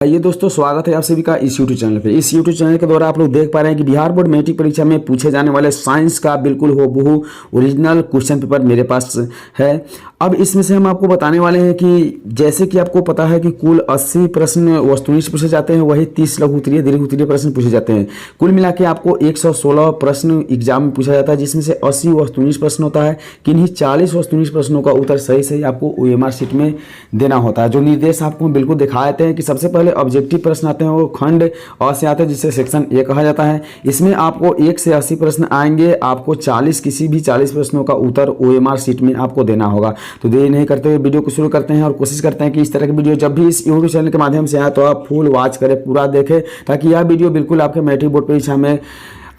ये दोस्तों स्वागत है आप सभी का इस यूट्यूब चैनल पे। इस यूट्यूब चैनल के द्वारा आप लोग देख पा रहे हैं कि बिहार बोर्ड मैट्रिक परीक्षा में पूछे जाने वाले साइंस का बिल्कुल हूबहू ओरिजिनल क्वेश्चन पेपर मेरे पास है। अब इसमें से हम आपको बताने वाले हैं कि जैसे कि आपको पता है कि कुल 80 प्रश्न वस्तुनिष्ठ पूछे जाते हैं, वही 30 लघु उत्तरीय दीर्घ उत्तरीय प्रश्न पूछे जाते हैं। कुल मिला के आपको 116 प्रश्न एग्जाम में पूछा जाता है, जिसमें से 80 वस्तुनिष्ठ प्रश्न होता है। किन्हीं 40 वस्तुनिष्ठ प्रश्नों का उत्तर सही आपको OMR शीट में देना होता है। जो निर्देश आपको बिल्कुल दिखा देते हैं कि सबसे पहले ऑब्जेक्टिव प्रश्न आते हैं, वो खंड अ से आते हैं, जिसे सेक्शन ए कहा जाता है। इसमें आपको 1 से 80 प्रश्न आएंगे। आपको 40 किसी भी 40 प्रश्नों का उत्तर OMR शीट में आपको देना होगा। तो देरी नहीं करते हुए वीडियो को शुरू करते हैं और कोशिश करते हैं कि इस तरह की वीडियो जब भी इस यूट्यूब चैनल के माध्यम से आए तो आप फुल वॉच करें, पूरा देखें, ताकि यह वीडियो बिल्कुल आपके मैट्रिक बोर्ड परीक्षा में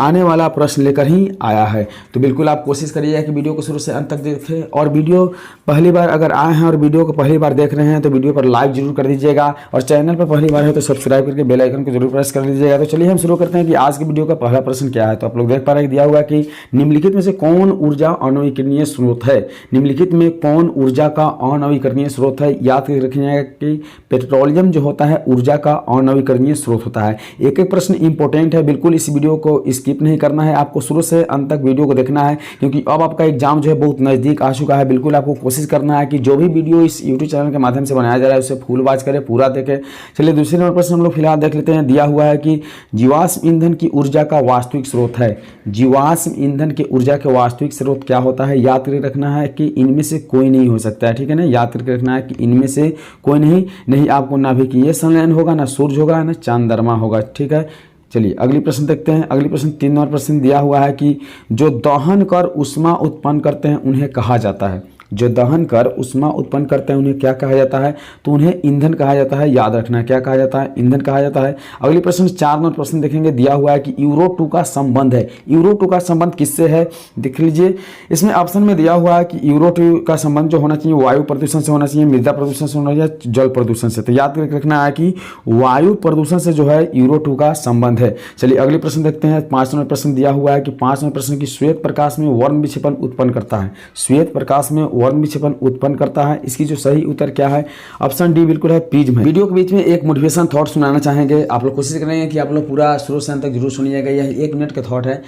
आने वाला प्रश्न लेकर ही आया है। तो बिल्कुल आप कोशिश करिएगा कि वीडियो को शुरू से अंत तक देखें। और वीडियो पहली बार अगर आए हैं और वीडियो को पहली बार देख रहे हैं तो वीडियो पर लाइक जरूर कर दीजिएगा, और चैनल पर पहली बार है तो सब्सक्राइब करके बेल आइकन को जरूर प्रेस कर लीजिएगा। तो चलिए हम शुरू करते हैं कि आज की वीडियो का पहला प्रश्न क्या है। तो आप लोग देख पा रहे हैं दिया हुआ है कि निम्नलिखित में से कौन ऊर्जा अनवीकरणीय स्रोत है। निम्नलिखित में कौन ऊर्जा का अनवीकरणीय स्रोत है। याद रखिएगा कि पेट्रोलियम जो होता है ऊर्जा का अनवीकरणीय स्रोत होता है। एक एक प्रश्न इंपॉर्टेंट है, बिल्कुल इस वीडियो को स्किप नहीं करना है, आपको शुरू से अंत तक वीडियो को देखना है, क्योंकि अब आपका एग्जाम जो है बहुत नज़दीक आ चुका है। बिल्कुल आपको कोशिश करना है कि जो भी वीडियो इस यूट्यूब चैनल के माध्यम से बनाया जा रहा है उसे फुल वॉच करें, पूरा देखें। चलिए दूसरे नंबर प्रश्न हम लोग फिलहाल देख लेते हैं। दिया हुआ है कि जीवाश्म ईंधन की ऊर्जा का वास्तविक स्रोत है। जीवाश्म ईंधन की ऊर्जा के वास्तविक स्रोत क्या होता है। याद करके रखना है कि इनमें से कोई नहीं हो सकता है, ठीक है ना। याद करके रखना है कि इनमें से कोई नहीं आपको नाभिकीय संलयन होगा, ना सूर्य होगा, ना चंद्रमा होगा, ठीक है। चलिए अगली प्रश्न देखते हैं। अगली प्रश्न 3 नंबर प्रश्न दिया हुआ है कि जो दहन कर ऊष्मा उत्पन्न करते हैं उन्हें कहा जाता है। जो दहन कर ऊष्मा उत्पन्न करते हैं उन्हें क्या कहा जाता है। तो उन्हें ईंधन कहा जाता है। याद रखना है क्या कहा जाता है, ईंधन कहा जाता है। अगली प्रश्न 4 नंबर प्रश्न देखेंगे। दिया हुआ है कि यूरो 2 का संबंध है। यूरो 2 का संबंध किससे है देख लीजिए। इसमें ऑप्शन में दिया हुआ है कि यूरो 2 का संबंध जो होना चाहिए वायु प्रदूषण से होना चाहिए, मृदा प्रदूषण से होना चाहिए, जल प्रदूषण से। तो याद करके रखना है कि वायु प्रदूषण से जो है यूरो 2 का संबंध है। चलिए अगले प्रश्न देखते हैं। 5 नंबर प्रश्न दिया हुआ है कि 5 नंबर प्रश्न की श्वेत प्रकाश में वर्ण विक्षेपण उत्पन्न करता है। श्वेत प्रकाश में वर्ण विक्षेपण उत्पन्न करता है। इसकी जो सही उत्तर क्या है, ऑप्शन डी बिल्कुल है प्रिज्म है। वीडियो के बीच में एक मोटिवेशन थॉट सुनाना चाहेंगे। आप लोग कोशिश करेंगे कि आप लोग पूरा शुरू से अंत तक जरूर सुनिएगा। यह 1 मिनट का थॉट है।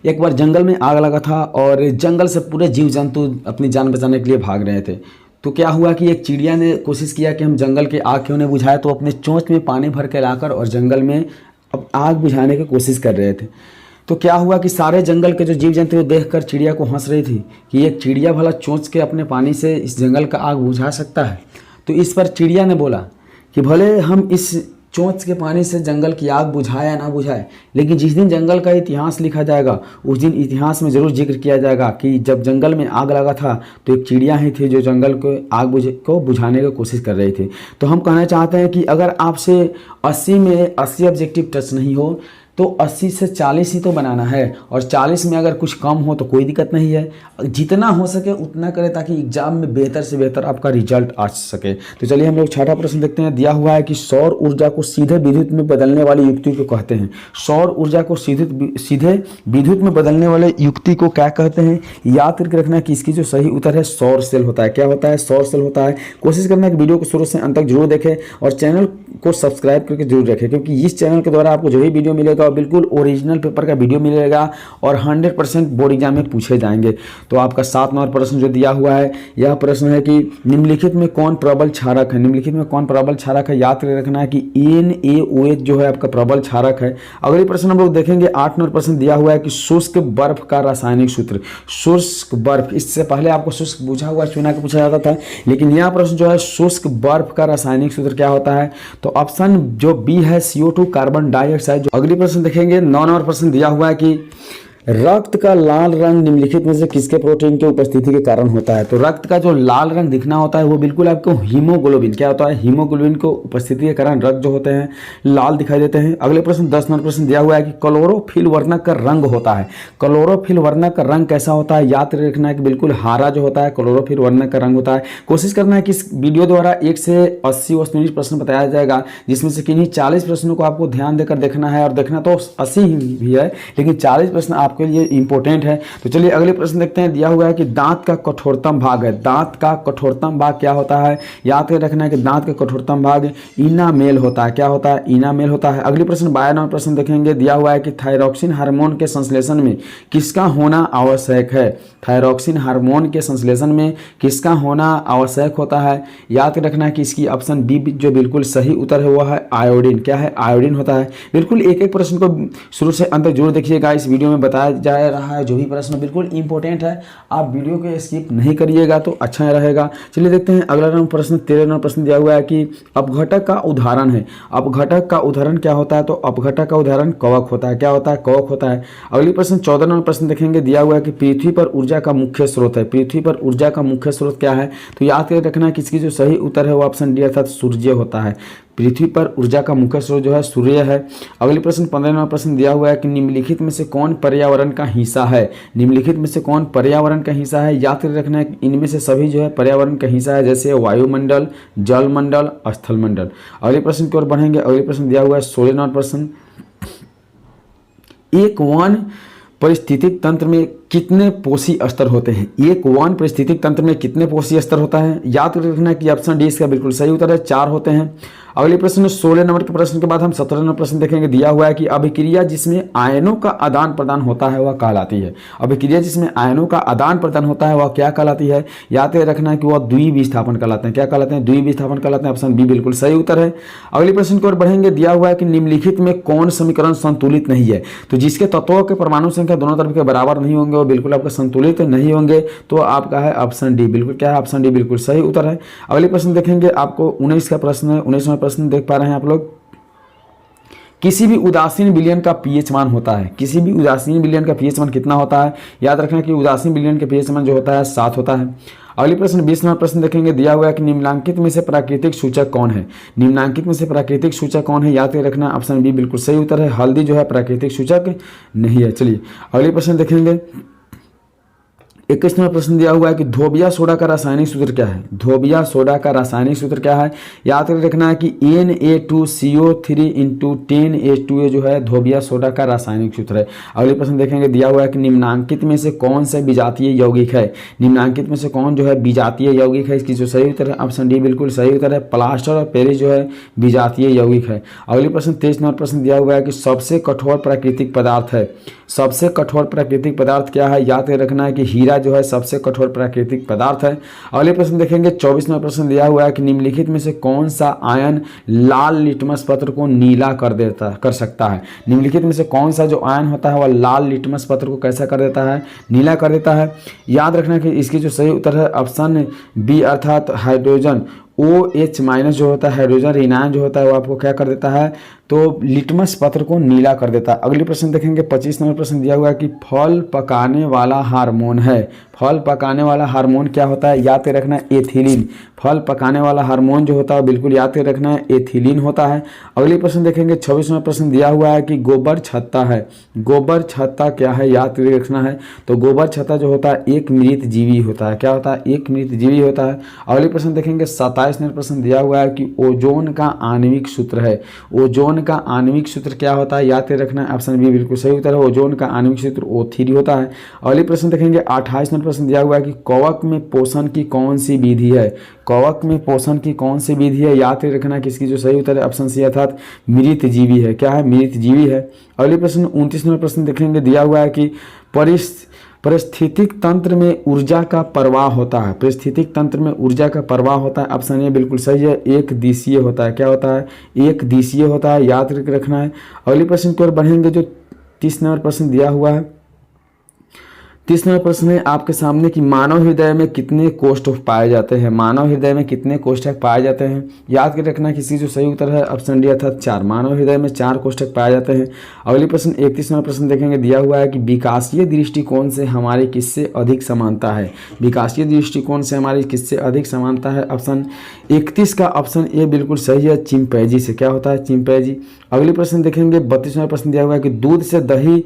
एक बार जंगल में आग लगा था और जंगल से पूरे जीव जंतु अपनी जान बचाने के लिए भाग रहे थे। तो क्या हुआ कि एक चिड़िया ने कोशिश किया कि हम जंगल के आग क्यों नहीं बुझाए, तो अपने चोंच में पानी भर के लाकर और जंगल में अब आग बुझाने की कोशिश कर रहे थे। तो क्या हुआ कि सारे जंगल के जो जीव जंतु देखकर चिड़िया को हंस रही थी कि एक चिड़िया भला चोंच के अपने पानी से इस जंगल का आग बुझा सकता है। तो इस पर चिड़िया ने बोला कि भले हम इस चोंच के पानी से जंगल की आग बुझाए या ना बुझाए, लेकिन जिस दिन जंगल का इतिहास लिखा जाएगा उस दिन इतिहास में ज़रूर जिक्र किया जाएगा कि जब जंगल में आग लगा था तो एक चिड़िया ही थी जो जंगल को आग को बुझाने की कोशिश कर रही थी। तो हम कहना चाहते हैं कि अगर आपसे 80 में 80 ऑब्जेक्टिव टच नहीं हो तो 80 से 40 ही तो बनाना है, और 40 में अगर कुछ कम हो तो कोई दिक्कत नहीं है। जितना हो सके उतना करें ताकि एग्जाम में बेहतर से बेहतर आपका रिजल्ट आ सके। तो चलिए हम लोग 6वां प्रश्न देखते हैं। दिया हुआ है कि सौर ऊर्जा को सीधे विद्युत में बदलने वाली युक्ति को कहते हैं। सौर ऊर्जा को सीधे विद्युत में बदलने वाले युक्ति को क्या कहते हैं। याद करके रखना है कि इसकी जो सही उत्तर है सौर सेल होता है। क्या होता है, सौर सेल होता है। कोशिश करना है कि वीडियो को शुरू से अंत तक जरूर देखें और चैनल को सब्सक्राइब करके जरूर रखें, क्योंकि इस चैनल के द्वारा आपको जो भी वीडियो मिलेगा बिल्कुल ओरिजिनल पेपर का वीडियो मिलेगा और 100% बोर्ड एग्जाम में पूछे जाएंगे। तो आपका 7 नंबर प्रश्न जो दिया हुआ है, यह प्रश्न है कि निम्नलिखित में कौन प्रबल क्षारक है। निम्नलिखित में कौन प्रबल क्षारक है। याद रखना है कि NaOH जो है आपका प्रबल क्षारक है। अगले प्रश्न हम लोग देखेंगे। 8 नंबर प्रश्न दिया हुआ है कि शुष्क बर्फ का रासायनिक सूत्र। शुष्क बर्फ, इससे पहले आपको शुष्क बुझा हुआ चुना के पूछा जाता था, लेकिन यह प्रश्न जो है शुष्क बर्फ का रासायनिक सूत्र क्या होता है। तो ऑप्शन जो बी है CO2 कार्बन डाइऑक्साइड। अगली प्रश्न देखेंगे। 9 नंबर प्रश्न दिया हुआ है कि रक्त का लाल रंग निम्नलिखित में से किसके प्रोटीन की उपस्थिति के कारण होता है। तो रक्त का जो लाल रंग दिखना होता है वो बिल्कुल आपको हीमोग्लोबिन, क्या होता है, हीमोग्लोबिन को उपस्थिति के कारण रक्त जो होते हैं लाल दिखाई देते हैं। अगले प्रश्न 10 नंबर प्रश्न दिया हुआ है कि क्लोरोफिल वर्णक का रंग होता है। क्लोरोफिल वर्णक का रंग कैसा होता है। याद रखना है कि बिल्कुल हरा जो होता है क्लोरोफिल वर्णक का रंग होता है। कोशिश करना है कि इस वीडियो द्वारा 1 से 80 वस्तुनिष्ठ प्रश्न बताया जाएगा, जिसमें से किन्हीं 40 प्रश्नों को आपको ध्यान देकर देखना है, और देखना तो 80 ही भी है लेकिन 40 प्रश्न आप आपके लिए इंपॉर्टेंट है। तो चलिए अगले प्रश्न देखते हैं। दिया हुआ है कि दांत का कठोरतम भाग है, दांत का कठोरतम भाग क्या होता है? याद कर रखना है कि दांत का कठोरतम भाग इनामेल होता है। क्या होता है? इनामेल होता है। अगले प्रश्न 12 नंबर प्रश्न देखेंगे। दिया हुआ है कि थायरॉक्सिन हार्मोन के संश्लेषण में किसका होना आवश्यक है? थायरॉक्सिन हार्मोन के संश्लेषण में किसका होना आवश्यक होता है? याद रखना है कि इसकी ऑप्शन बी जो बिल्कुल सही उत्तर है वो है आयोडीन। क्या है? आयोडीन होता है। बिल्कुल एक एक प्रश्न को शुरू से अंत तक जरूर देखिएगा, इस वीडियो में बताया जा रहा है जो भी प्रश्न बिल्कुल इंपॉर्टेंट है, आप वीडियो को स्किप नहीं करिएगा तो अच्छा रहेगा। चलिए देखते हैं अगला नंबर प्रश्न। 13 नंबर प्रश्न दिया हुआ है कि अपघटक का उदाहरण है। अपघटक का उदाहरण क्या होता है? तो अपघटक का उदाहरण कवक होता है। क्या होता है? कवक होता है। अगली प्रश्न 14 नंबर प्रश्न देखेंगे। दिया हुआ है कि पृथ्वी पर ऊर्जा का मुख्य स्रोत है। पृथ्वी पर ऊर्जा का मुख्य स्रोत क्या है? तो याद कर रखना है कि इसकी जो सही उत्तर है वो ऑप्शन डी अर्थात सूर्य होता है। पृथ्वी पर ऊर्जा का मुख्य स्रोत जो है सूर्य है। अगले प्रश्न 15 नंबर प्रश्न दिया हुआ है कि निम्नलिखित में से कौन पर्यावरण का हिस्सा है? निम्नलिखित में से कौन पर्यावरण का हिस्सा है? याद कर रखना है कि इनमें से सभी जो है पर्यावरण का हिस्सा है, जैसे वायुमंडल, जलमंडल, स्थलमंडल। अगले प्रश्न की ओर बढ़ेंगे। अगले प्रश्न दिया हुआ है 16 नंबर प्रश्न। एक वन परिस्थितिक तंत्र में कितने पोषी स्तर होते हैं? एक वन परिस्थितिक तंत्र में कितने पोषी स्तर होता है? याद रखना है कि ऑप्शन डी इसका बिल्कुल सही उत्तर है, 4 होते हैं। अगले प्रश्न 16 नंबर के प्रश्न के बाद हम 17 नंबर प्रश्न देखेंगे। दिया हुआ है कि अभिक्रिया जिसमें आयनों का आदान प्रदान होता है वह कहलाती है। अभिक्रिया जिसमें आयनों का आदान प्रदान होता है वह क्या कहलाती है? याद रखना है कि वह द्विविस्थापन कहलाते हैं। क्या कहलाते हैं? द्विविस्थापन कहलाते हैं। ऑप्शन बी बिल्कुल सही उत्तर है। अगले प्रश्न की ओर बढ़ेंगे। दिया हुआ है कि निम्नलिखित में कौन समीकरण संतुलित नहीं है? तो जिसके तत्वों के परमाणु संख्या दोनों तरफ के बराबर नहीं होंगे वो बिल्कुल आपका संतुलित नहीं होंगे, तो आपका है ऑप्शन डी। बिल्कुल क्या है? ऑप्शन डी बिल्कुल सही उत्तर है। अगले प्रश्न देखेंगे। आपको 19 का प्रश्न है, 19वां प्रश्न देख पा रहे हैं आप लोग। किसी भी उदासीन विलयन का पीएच मान होता है। किसी भी उदासीन विलयन का पीएच मान कितना होता है? याद रखना कि उदासीन विलयन का पीएच मान जो होता है 7 होता है। अगले प्रश्न 20 नंबर प्रश्न देखेंगे। दिया हुआ है कि निम्नलिखित में से प्राकृतिक सूचक कौन है? निम्नलिखित में से प्राकृतिक सूचक कौन है? याद रखना ऑप्शन बी बिल्कुल सही उत्तर है। हल्दी जो है प्राकृतिक सूचक नहीं है। चलिए अगले प्रश्न देखेंगे। 21 नंबर प्रश्न दिया हुआ है कि धोबिया सोडा का रासायनिक सूत्र क्या है? धोबिया सोडा का रासायनिक सूत्र क्या है? याद रखना है कि Na2CO3 × 10H2O जो है धोबिया सोडा का रासायनिक सूत्र है। अगले प्रश्न देखेंगे। दिया हुआ है कि निम्नांकित में से कौन सा विजातीय यौगिक है? निम्नांकित में से कौन जो है विजातीय यौगिक है? इसकी जो सही उत्तर है ऑप्शन डी बिल्कुल सही उत्तर है। प्लास्टर और पेरिस जो है विजातीय यौगिक है। अगले प्रश्न 23 नंबर प्रश्न दिया हुआ है कि सबसे कठोर प्राकृतिक पदार्थ है। सबसे कठोर प्राकृतिक पदार्थ क्या है? याद रखना है कि हीरा जो है सबसे कठोर प्राकृतिक पदार्थ है। अगले प्रश्न देखेंगे। 24 नंबर प्रश्न दिया हुआ है कि निम्नलिखित में से कौन सा आयन लाल लिटमस पत्र को नीला कर सकता है? निम्नलिखित में से कौन सा जो आयन होता है वह लाल लिटमस पत्र को कैसा कर देता है? नीला कर देता है। याद रखना कि इसकी जो सही उत्तर है ऑप्शन बी अर्थात हाइड्रोजन OH- जो होता है, हाइड्रोजन ऋणायन जो होता है वो आपको क्या कर देता है? तो लिटमस पत्र को नीला कर देता है। अगले प्रश्न देखेंगे। 25 नंबर प्रश्न दिया हुआ है कि फल पकाने वाला हार्मोन है। फल पकाने वाला हार्मोन क्या होता है? याद रखना है एथिलीन। फल पकाने वाला हार्मोन जो होता है बिल्कुल याद रखना है एथिलीन होता है। अगले प्रश्न देखेंगे। 26 नंबर प्रश्न दिया हुआ है कि गोबर छत्ता है। गोबर छत्ता क्या है? याद रखना है। तो गोबर छत्ता जो होता है एक मृत जीवी होता है। क्या होता है? एक मृत जीवी होता है। अगले प्रश्न देखेंगे। 27 नंबर प्रश्न दिया हुआ है कि ओजोन का आणविक सूत्र है। ओजोन का आणविक सूत्र क्या होता है? याद रखना है ऑप्शन बी बिल्कुल सही उत्तर है। ओजोन का आणविक सूत्र O3 होता है। अगले प्रश्न देखेंगे। 28 नंबर प्रश्न दिया हुआ है कि कवक में पोषण की कौन सी विधि है? कवक में पोषण की कौन सी विधि है? याद रखना कि इसकी जो सही उत्तर है ऑप्शन सी अर्थात मृत जीवी है। क्या है? मृत जीवी है। अगले प्रश्न 29 नंबर प्रश्न देखेंगे। दिया हुआ है कि परिस्थितिक तंत्र में ऊर्जा का प्रवाह होता है। परिस्थितिक तंत्र में ऊर्जा का प्रवाह होता है। ऑप्शन ए बिल्कुल सही है। एक दिशीय होता है। क्या होता है? एक दिशीय होता है। याद रखना है। अगले प्रश्न की ओर बढ़ेंगे। जो 30 नंबर प्रश्न दिया हुआ है। 30 नंबर प्रश्न है आपके सामने कि मानव हृदय में कितने कोष्ठक पाए जाते हैं? मानव हृदय में कितने कोष्ठक पाए जाते हैं? याद रखना कि इसकी जो सही उत्तर है ऑप्शन डी अर्थात 4। मानव हृदय में 4 कोष्ठक पाए जाते हैं। अगले प्रश्न 31 नंबर प्रश्न देखेंगे। दिया हुआ है कि विकासीय दृष्टिकोण से हमारी किससे अधिक समानता है? विकासीय दृष्टिकोण से हमारी किससे अधिक समानता है? ऑप्शन 31 का ऑप्शन ए बिल्कुल सही है, चिंपैंजी से। क्या होता है? चिंपैंजी। अगले प्रश्न देखेंगे। 32 नंबर प्रश्न दिया हुआ है कि दूध से दही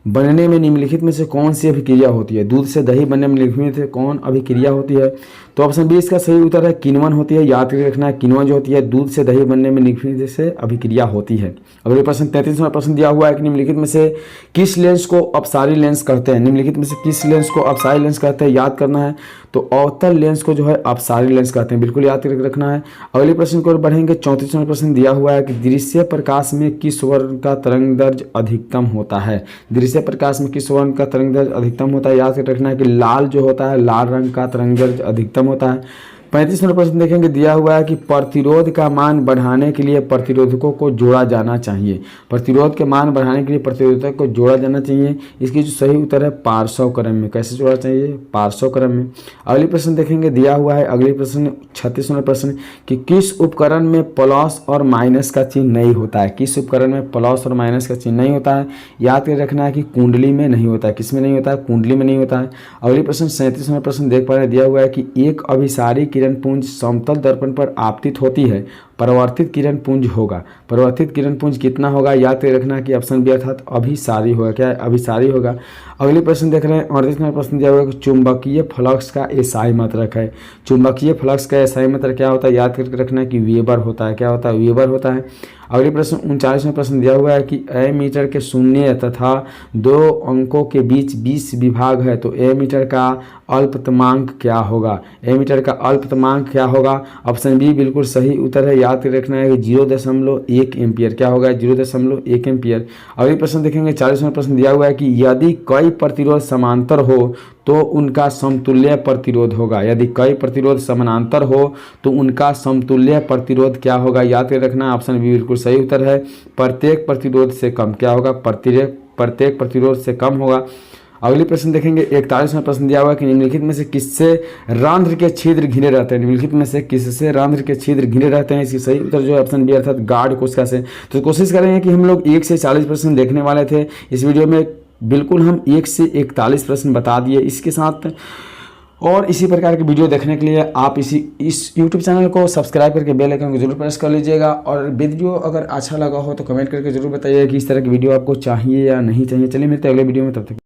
बनने में निम्नलिखित में से कौन सी अभिक्रिया होती है? दूध से दही बनने में निम्नलिखित में से कौन अभिक्रिया होती है? तो ऑप्शन बी इसका सही उत्तर है किण्वन होती है। याद करके रखना है, किण्वन जो होती है दूध से दही बनने में निम्नलिखित से अभिक्रिया होती है। अगले प्रश्न 33वां प्रश्न दिया हुआ है कि निम्नलिखित में से किस लेंस को अपसारी लेंस कहते हैं। निम्नलिखित में से किस लेंस को अपसारी लेंस कहते हैं, याद करना है। तो अवतल लेंस को जो है अपसारी लेंस कहते हैं, बिल्कुल याद करके रखना है। अगले प्रश्न को बढ़ेंगे। 34वां प्रश्न दिया हुआ है कि दृश्य प्रकाश में किस वर्ण का तरंग दैर्ध्य अधिकतम होता है। दृश्य प्रकाश में किस वर्ण का तरंग दैर्ध्य अधिकतम होता है, याद करके रखना है कि लाल जो होता है, लाल रंग का तरंग दैर्ध्य अधिकतम होता है। 35वां प्रश्न देखेंगे, दिया हुआ है कि प्रतिरोध का मान बढ़ाने के लिए प्रतिरोधकों को जोड़ा जाना चाहिए। प्रतिरोध के मान बढ़ाने के लिए प्रतिरोधक को जोड़ा जाना चाहिए। इसकी जो सही उत्तर है पार्श्व क्रम में। कैसे जोड़ा चाहिए, पार्श्व क्रम में। अगले प्रश्न देखेंगे, दिया हुआ है अगले प्रश्न 36वां प्रश्न कि किस उपकरण में प्लस और माइनस का चिन्ह नहीं होता है। किस उपकरण में प्लस और माइनस का चिन्ह नहीं होता है, याद कर रखना है कि कुंडली में नहीं होता है। किस में नहीं होता है, कुंडली में नहीं होता है। अगले प्रश्न 37वां प्रश्न देख पा रहे हैं, दिया हुआ है कि एक अभिसारी किरण पुंज समतल दर्पण पर आपतित होती है, परावर्तित किरण पुंज होगा। परावर्तित किरण पुंज कितना होगा, याद कर रखना कि ऑप्शन बी अर्थात अभिसारी होगा। क्या है, अभिसारी होगा। अगले प्रश्न देख रहे हैं 38वां प्रश्न दिया हुआ है कि चुंबकीय फ्लक्स का एसआई मात्रक है। चुंबकीय फ्लक्स का एसआई मात्रक क्या होता है, याद करके रखना कि वेबर होता है। क्या होता है, वेबर होता है। अगले प्रश्न 39वां प्रश्न दिया हुआ है कि एमीटर के शून्य तथा 2 अंकों के बीच 20 विभाग है, तो एमीटर का अल्पतमांक क्या होगा। एमीटर का अल्पतमांक क्या होगा, ऑप्शन बी बिल्कुल सही उत्तर है। याद कर रखना है कि 0.1 एम्पियर। क्या होगा, 0.1 एम्पियर। अगले प्रश्न देखेंगे 40वां प्रश्न दिया हुआ है कि यदि कई प्रतिरोध समांतर हो तो उनका समतुल्य प्रतिरोध होगा। यदि कई प्रतिरोध समानांतर हो तो उनका समतुल्य प्रतिरोध क्या होगा, याद कर रखना। ऑप्शन बी बिल्कुल सही उत्तर है, प्रत्येक प्रतिरोध से कम। क्या होगा, प्रत्येक प्रतिरोध से कम होगा। अगले प्रश्न देखेंगे 41वां प्रश्न दिया हुआ है कि निम्नलिखित में से किससे रंध्र के छिद्र घिरे रहते हैं। निम्नलिखित में से किससे रंध्र के छिद्र घिरे रहते हैं, इसकी सही उत्तर जो है ऑप्शन बी अर्थात गार्ड कोशिका से। तो कोशिश करेंगे कि हम लोग 1 से 40 प्रश्न देखने वाले थे इस वीडियो में, बिल्कुल हम 1 से 41 प्रश्न बता दिए। इसके साथ और इसी प्रकार के वीडियो देखने के लिए आप इस YouTube चैनल को सब्सक्राइब करके बेल आइकन को जरूर प्रेस कर लीजिएगा। और वीडियो अगर अच्छा लगा हो तो कमेंट करके जरूर बताइए कि इस तरह की वीडियो आपको चाहिए या नहीं चाहिए। चलिए मिलते हैं अगले वीडियो में, तब तक